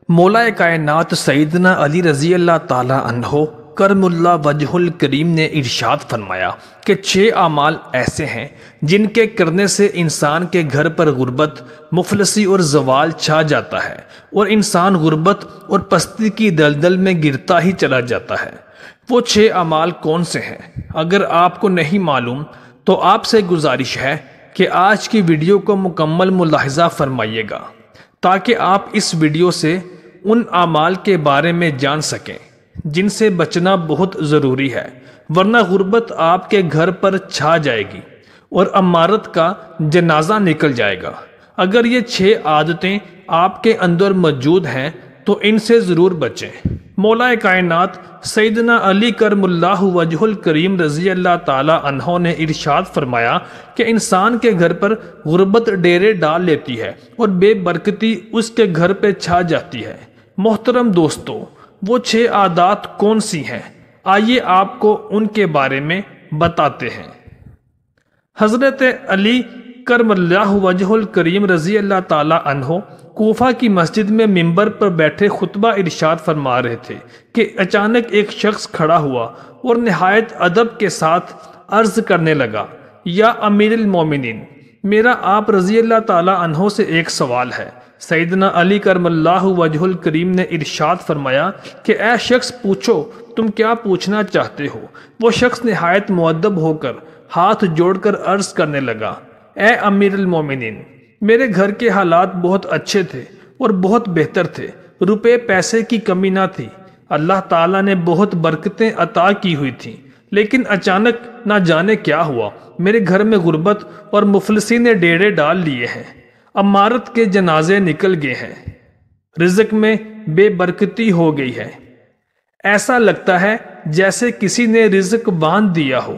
مولا کائنات سیدنا علی رضی اللہ تعالیٰ عنہ کرم اللہ وجہ الکریم نے ارشاد فرمایا کہ 6 اعمال ایسے ہیں جن کے کرنے سے انسان کے گھر پر غربت، مفلسی اور زوال چھا جاتا ہے اور انسان غربت اور پستی کی دلدل میں گرتا ہی چلا جاتا ہے۔ وہ 6 اعمال کون سے ہیں؟ اگر آپ کو نہیں معلوم تو آپ سے گزارش ہے کہ آج کی ویڈیو کو مکمل ملاحظہ فرمائیے گا تاکہ آپ اس ویڈیو سے ان اعمال کے بارے میں جان سکیں جن سے بچنا بہت ضروری ہے، ورنہ غربت آپ کے گھر پر چھا جائے گی اور امارت کا جنازہ نکل جائے گا۔ اگر یہ 6 عادتیں آپ کے اندر موجود ہیں تو ان سے ضرور بچیں۔ مولا کائنات سیدنا علی کرم اللہ وجہ الکریم رضی اللہ تعالی عنہ نے ارشاد فرمایا کہ انسان کے گھر پر غربت ڈیرے ڈال لیتی ہے اور بے برکتی اس کے گھر پہ چھا جاتی ہے۔ محترم دوستو، وہ 6 عادات کون سی ہیں؟ آئیے آپ کو ان کے بارے میں بتاتے ہیں۔ حضرت علی کرم اللہ وجہ الکریم رضی اللہ تعالی عنہ کوفہ کی مسجد میں ممبر پر بیٹھے خطبہ ارشاد فرما رہے تھے کہ اچانک ایک شخص کھڑا ہوا اور نہایت ادب کے ساتھ عرض کرنے لگا، یا امیر المومنین، میرا آپ رضی اللہ تعالی عنہ سے ایک سوال ہے۔ سیدنا علی کرم اللہ وجہ الکریم نے ارشاد فرمایا کہ اے شخص پوچھو، تم کیا پوچھنا چاہتے ہو؟ وہ شخص نہایت مؤدب ہو کر ہاتھ جوڑ کر عرض کرنے لگا، اے امیر المومنین، میرے گھر کے حالات بہت اچھے تھے اور بہت بہتر تھے، روپے پیسے کی کمی نہ تھی، اللہ تعالیٰ نے بہت برکتیں عطا کی ہوئی تھیں، لیکن اچانک نہ جانے کیا ہوا، میرے گھر میں غربت اور مفلسی نے ڈیرے ڈال لیے ہیں، امارت کے جنازے نکل گئے ہیں، رزق میں بے برکتی ہو گئی ہے، ایسا لگتا ہے جیسے کسی نے رزق باندھ دیا ہو،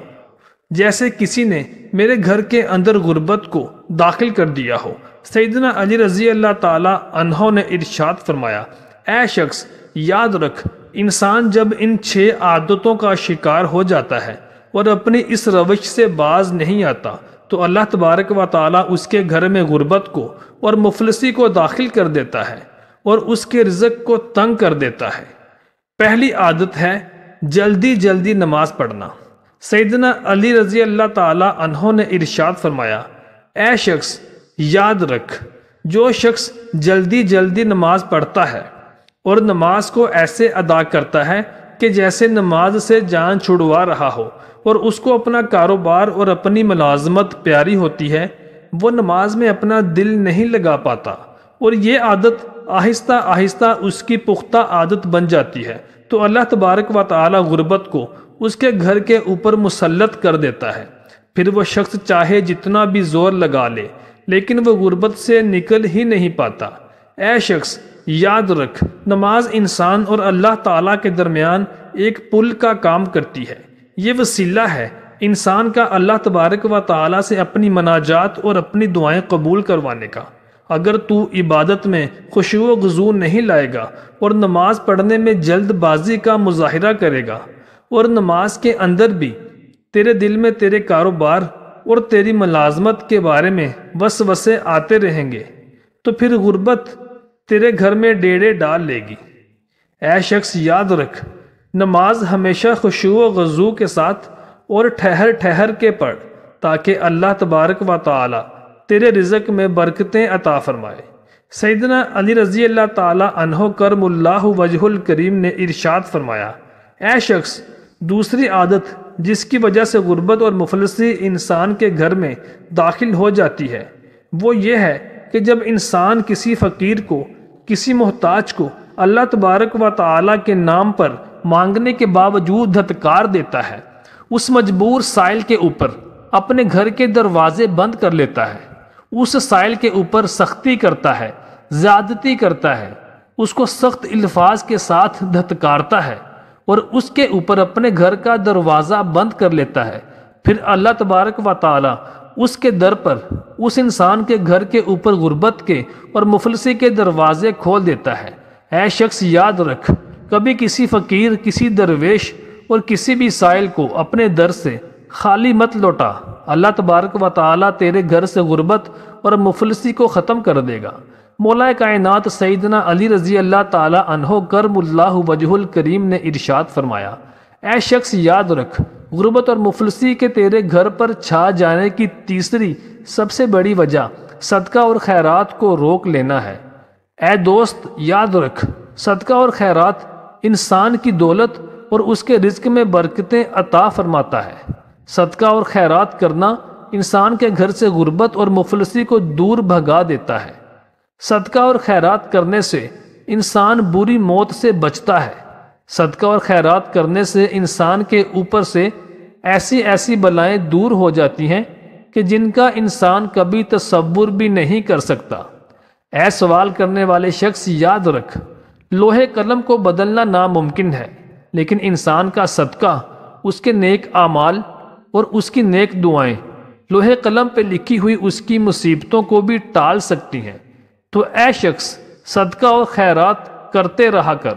جیسے کسی نے میرے گھر کے اندر غربت کو داخل کر دیا ہو۔ سیدنا علی رضی اللہ تعالی عنہ نے ارشاد فرمایا، اے شخص یاد رکھ، انسان جب ان 6 عادتوں کا شکار ہو جاتا ہے اور اپنی اس روش سے باز نہیں آتا تو اللہ تبارک و تعالی اس کے گھر میں غربت کو اور مفلسی کو داخل کر دیتا ہے اور اس کے رزق کو تنگ کر دیتا ہے۔ پہلی عادت ہے جلدی جلدی نماز پڑھنا۔ سیدنا علی رضی اللہ تعالی عنہ نے ارشاد فرمایا، اے شخص یاد رکھ، جو شخص جلدی جلدی نماز پڑھتا ہے اور نماز کو ایسے ادا کرتا ہے کہ جیسے نماز سے جان چھڑوا رہا ہو اور اس کو اپنا کاروبار اور اپنی ملازمت پیاری ہوتی ہے، وہ نماز میں اپنا دل نہیں لگا پاتا اور یہ عادت آہستہ آہستہ اس کی پختہ عادت بن جاتی ہے تو اللہ تبارک و تعالی غربت کو اس کے گھر کے اوپر مسلط کر دیتا ہے۔ پھر وہ شخص چاہے جتنا بھی زور لگا لے لیکن وہ غربت سے نکل ہی نہیں پاتا۔ اے شخص یاد رکھ، نماز انسان اور اللہ تعالیٰ کے درمیان ایک پل کا کام کرتی ہے، یہ وسیلہ ہے انسان کا اللہ تبارک و تعالیٰ سے اپنی مناجات اور اپنی دعائیں قبول کروانے کا۔ اگر تو عبادت میں خشوع و خضوع نہیں لائے گا اور نماز پڑھنے میں جلد بازی کا مظاہرہ کرے گا اور نماز کے اندر بھی تیرے دل میں تیرے کاروبار اور تیری ملازمت کے بارے میں وسوسے آتے رہیں گے تو پھر غربت تیرے گھر میں ڈیرے ڈال لے گی۔ اے شخص یاد رکھ، نماز ہمیشہ خشوع و خضوع کے ساتھ اور ٹھہر ٹھہر کے پڑھ تاکہ اللہ تبارک و تعالی تیرے رزق میں برکتیں عطا فرمائے۔ سیدنا علی رضی اللہ تعالی عنہ کرم اللہ وجہ الکریم نے ارشاد فرمایا، اے شخص دوسری عادت جس کی وجہ سے غربت اور مفلسی انسان کے گھر میں داخل ہو جاتی ہے وہ یہ ہے کہ جب انسان کسی فقیر کو، کسی محتاج کو اللہ تبارک و تعالی کے نام پر مانگنے کے باوجود دھتکار دیتا ہے، اس مجبور سائل کے اوپر اپنے گھر کے دروازے بند کر لیتا ہے، اس سائل کے اوپر سختی کرتا ہے، زیادتی کرتا ہے، اس کو سخت الفاظ کے ساتھ دھتکارتا ہے اور اس کے اوپر اپنے گھر کا دروازہ بند کر لیتا ہے، پھر اللہ تبارک و تعالی اس کے در پر اس انسان کے گھر کے اوپر غربت کے اور مفلسی کے دروازے کھول دیتا ہے۔ اے شخص یاد رکھ، کبھی کسی فقیر، کسی درویش اور کسی بھی سائل کو اپنے در سے خالی مت لوٹا، اللہ تبارک و تعالی تیرے گھر سے غربت اور مفلسی کو ختم کر دے گا۔ مولا کائنات سیدنا علی رضی اللہ تعالی عنہ کرم اللہ وجہ الکریم نے ارشاد فرمایا، اے شخص یاد رکھ، غربت اور مفلسی کے تیرے گھر پر چھا جانے کی تیسری سب سے بڑی وجہ صدقہ اور خیرات کو روک لینا ہے۔ اے دوست یاد رکھ، صدقہ اور خیرات انسان کی دولت اور اس کے رزق میں برکتیں عطا فرماتا ہے۔ صدقہ اور خیرات کرنا انسان کے گھر سے غربت اور مفلسی کو دور بھگا دیتا ہے۔ صدقہ اور خیرات کرنے سے انسان بری موت سے بچتا ہے۔ صدقہ اور خیرات کرنے سے انسان کے اوپر سے ایسی بلائیں دور ہو جاتی ہیں کہ جن کا انسان کبھی تصور بھی نہیں کر سکتا۔ اے سوال کرنے والے شخص یاد رکھ، لوہے قلم کو بدلنا ناممکن ہے، لیکن انسان کا صدقہ، اس کے نیک اعمال اور اس کی نیک دعائیں لوہے قلم پہ لکھی ہوئی اس کی مصیبتوں کو بھی ٹال سکتی ہیں۔ تو اے شخص صدقہ اور خیرات کرتے رہا کر،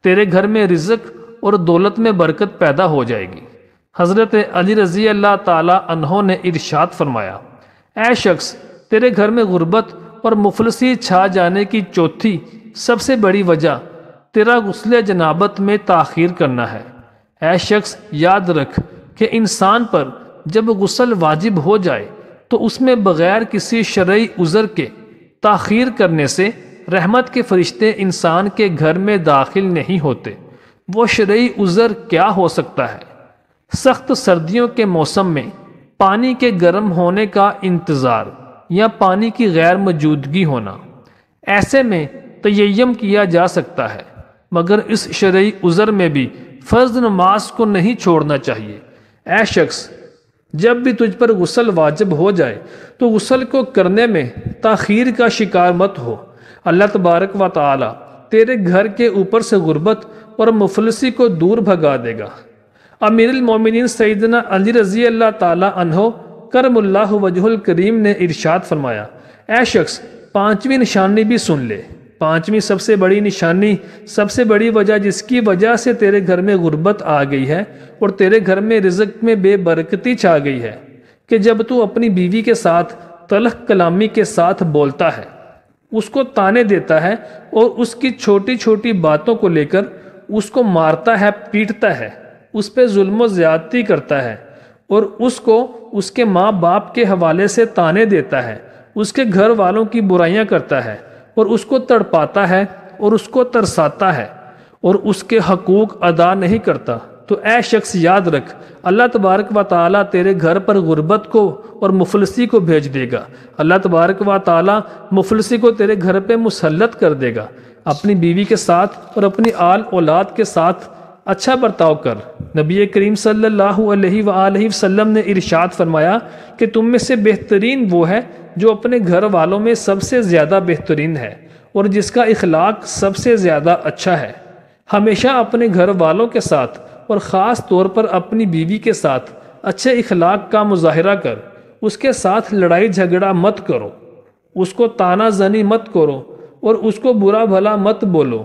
تیرے گھر میں رزق اور دولت میں برکت پیدا ہو جائے گی۔ حضرت علی رضی اللہ تعالی عنہ نے ارشاد فرمایا، اے شخص تیرے گھر میں غربت اور مفلسی چھا جانے کی چوتھی سب سے بڑی وجہ تیرا غسل جنابت میں تاخیر کرنا ہے۔ اے شخص یاد رکھ کہ انسان پر جب غسل واجب ہو جائے تو اس میں بغیر کسی شرعی عذر کے تاخیر کرنے سے رحمت کے فرشتے انسان کے گھر میں داخل نہیں ہوتے۔ وہ شرعی عذر کیا ہو سکتا ہے؟ سخت سردیوں کے موسم میں پانی کے گرم ہونے کا انتظار یا پانی کی غیر موجودگی ہونا۔ ایسے میں تیمم کیا جا سکتا ہے، مگر اس شرعی عذر میں بھی فرض نماز کو نہیں چھوڑنا چاہیے۔ اے شخص جب بھی تجھ پر غسل واجب ہو جائے تو غسل کو کرنے میں تاخیر کا شکار مت ہو۔ اللہ تبارک و تعالی تیرے گھر کے اوپر سے غربت اور مفلسی کو دور بھگا دے گا۔ امیر المومنین سیدنا علی رضی اللہ تعالی عنہ کرم اللہ وجہ الکریم نے ارشاد فرمایا، اے شخص پانچویں نشانی بھی سن لے۔ پانچویں سب سے بڑی نشانی، سب سے بڑی وجہ جس کی وجہ سے تیرے گھر میں غربت آ گئی ہے اور تیرے گھر میں رزق میں بے برکتی چھا گئی ہے، کہ جب تو اپنی بیوی کے ساتھ تلخ کلامی کے ساتھ بولتا ہے، اس کو تانے دیتا ہے اور اس کی چھوٹی چھوٹی باتوں کو لے کر اس کو مارتا ہے، پیٹتا ہے، اس پہ ظلم و زیادتی کرتا ہے اور اس کو اس کے ماں باپ کے حوالے سے تانے دیتا ہے، اس کے گھر والوں کی برائیاں کرتا ہے اور اس کو تڑپاتا ہے اور اس کو ترساتا ہے اور اس کے حقوق ادا نہیں کرتا، تو اے شخص یاد رکھ، اللہ تبارک و تعالیٰ تیرے گھر پر غربت کو اور مفلسی کو بھیج دے گا۔ اللہ تبارک و تعالیٰ مفلسی کو تیرے گھر پہ مسلط کر دے گا۔ اپنی بیوی کے ساتھ اور اپنی آل اولاد کے ساتھ اچھا برتاؤ کر۔ نبی کریم صلی اللہ علیہ وآلہ وسلم نے ارشاد فرمایا کہ تم میں سے بہترین وہ ہے جو اپنے گھر والوں میں سب سے زیادہ بہترین ہے اور جس کا اخلاق سب سے زیادہ اچھا ہے۔ ہمیشہ اپنے گھر والوں کے ساتھ اور خاص طور پر اپنی بیوی کے ساتھ اچھے اخلاق کا مظاہرہ کر۔ اس کے ساتھ لڑائی جھگڑا مت کرو، اس کو تانا زنی مت کرو اور اس کو برا بھلا مت بولو،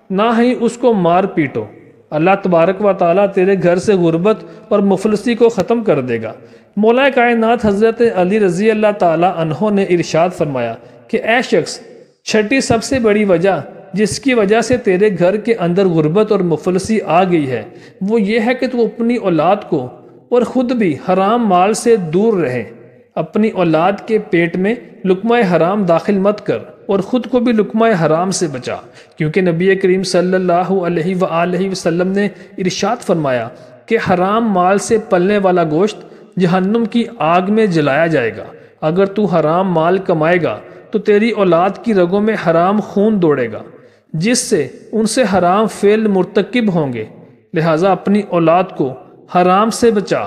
نہ ہی اس کو مار پیٹو۔ اللہ تبارک و تعالیٰ تیرے گھر سے غربت اور مفلسی کو ختم کر دے گا۔ مولا کائنات حضرت علی رضی اللہ تعالیٰ عنہ نے ارشاد فرمایا کہ اے شخص چھٹی سب سے بڑی وجہ جس کی وجہ سے تیرے گھر کے اندر غربت اور مفلسی آ گئی ہے وہ یہ ہے کہ تو اپنی اولاد کو اور خود بھی حرام مال سے دور رہے۔ اپنی اولاد کے پیٹ میں لقمہ حرام داخل مت کر اور خود کو بھی لقمہ حرام سے بچا، کیونکہ نبی کریم صلی اللہ علیہ وآلہ وسلم نے ارشاد فرمایا کہ حرام مال سے پلنے والا گوشت جہنم کی آگ میں جلایا جائے گا۔ اگر تو حرام مال کمائے گا تو تیری اولاد کی رگوں میں حرام خون دوڑے گا، جس سے ان سے حرام فعل مرتکب ہوں گے۔ لہٰذا اپنی اولاد کو حرام سے بچا،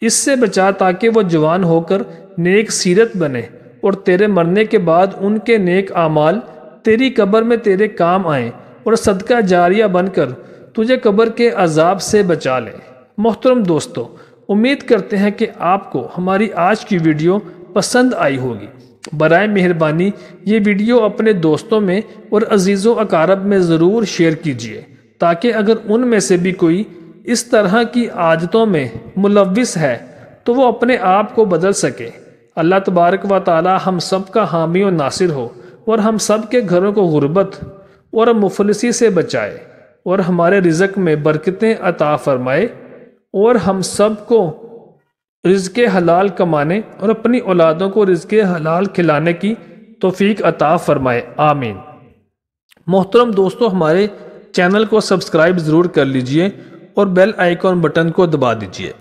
اس سے بچا تاکہ وہ جوان ہو کر نیک سیرت بنے اور تیرے مرنے کے بعد ان کے نیک اعمال تیری قبر میں تیرے کام آئیں اور صدقہ جاریہ بن کر تجھے قبر کے عذاب سے بچا لیں۔ محترم دوستو، امید کرتے ہیں کہ آپ کو ہماری آج کی ویڈیو پسند آئی ہوگی۔ برائے مہربانی یہ ویڈیو اپنے دوستوں میں اور عزیز و اقارب میں ضرور شیئر کیجیے، تاکہ اگر ان میں سے بھی کوئی اس طرح کی عادتوں میں ملوث ہے تو وہ اپنے آپ کو بدل سکے۔ اللہ تبارک و تعالی ہم سب کا حامی و ناصر ہو اور ہم سب کے گھروں کو غربت اور مفلسی سے بچائے اور ہمارے رزق میں برکتیں عطا فرمائے اور ہم سب کو رزق حلال کمانے اور اپنی اولادوں کو رزق حلال کھلانے کی توفیق عطا فرمائے، آمین۔ محترم دوستو، ہمارے چینل کو سبسکرائب ضرور کر لیجئے اور بیل آئیکن بٹن کو دبا دیجئے۔